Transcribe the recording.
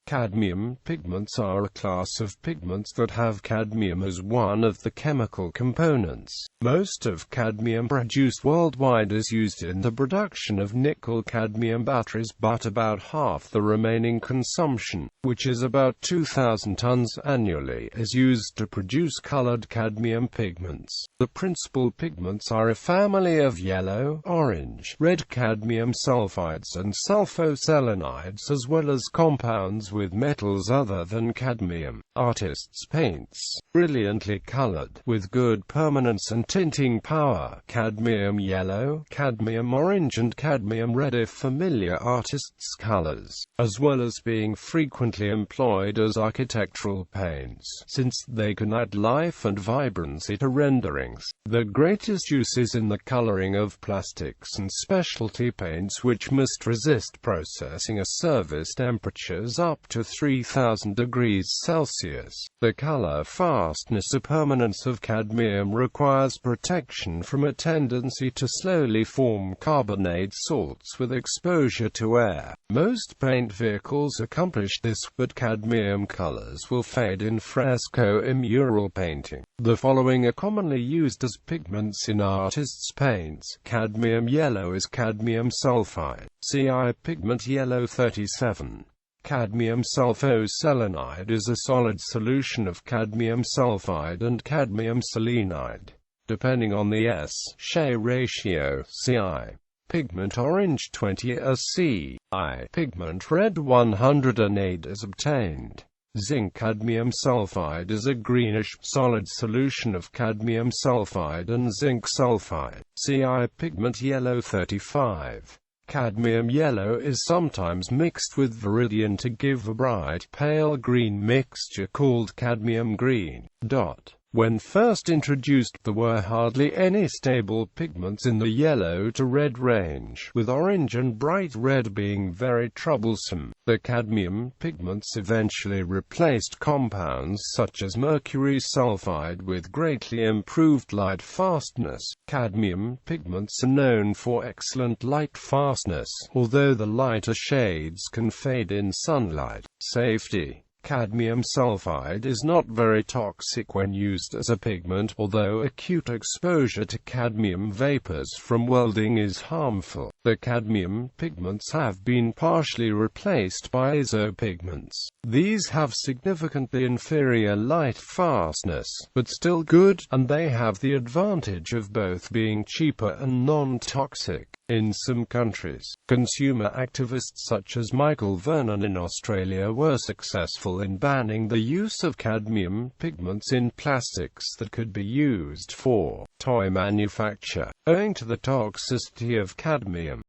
Cadmium pigments are a class of pigments that have cadmium as one of the chemical components. Most of cadmium produced worldwide is used in the production of nickel-cadmium batteries, but about half the remaining consumption, which is about 2,000 tons annually, is used to produce colored cadmium pigments. The principal pigments are a family of yellow, orange, red cadmium sulfides and sulfoselenides, as well as compounds with metals other than cadmium. Artists' paints, brilliantly colored, with good permanence and tinting power. Cadmium yellow, cadmium orange and cadmium red are familiar artists' colors, as well as being frequently employed as architectural paints, since they can add life and vibrancy to renderings. The greatest use is in the coloring of plastics and specialty paints, which must resist processing at surface temperatures up to 3000 degrees Celsius. The color fastness or permanence of cadmium requires protection from a tendency to slowly form carbonate salts with exposure to air. Most paint vehicles accomplish this, but cadmium colors will fade in fresco and mural painting. The following are commonly used as pigments in artists' paints. Cadmium yellow is cadmium sulfide. CI Pigment Yellow 37. Cadmium sulfoselenide is a solid solution of cadmium sulfide and cadmium selenide, depending on the S-She ratio. CI. Pigment orange 20 as CI. Pigment red 108 is obtained. Zinc cadmium sulfide is a greenish, solid solution of cadmium sulfide and zinc sulfide. CI Pigment Yellow 35. Cadmium yellow is sometimes mixed with viridian to give a bright pale green mixture called cadmium green. When first introduced, there were hardly any stable pigments in the yellow to red range, with orange and bright red being very troublesome. The cadmium pigments eventually replaced compounds such as mercury sulfide with greatly improved light fastness. Cadmium pigments are known for excellent light fastness, although the lighter shades can fade in sunlight. Safety. Cadmium sulfide is not very toxic when used as a pigment, although acute exposure to cadmium vapors from welding is harmful. The cadmium pigments have been partially replaced by isopigments. These have significantly inferior light fastness, but still good, and they have the advantage of both being cheaper and non-toxic. In some countries, consumer activists such as Michael Vernon in Australia were successful in banning the use of cadmium pigments in plastics that could be used for toy manufacture, owing to the toxicity of cadmium.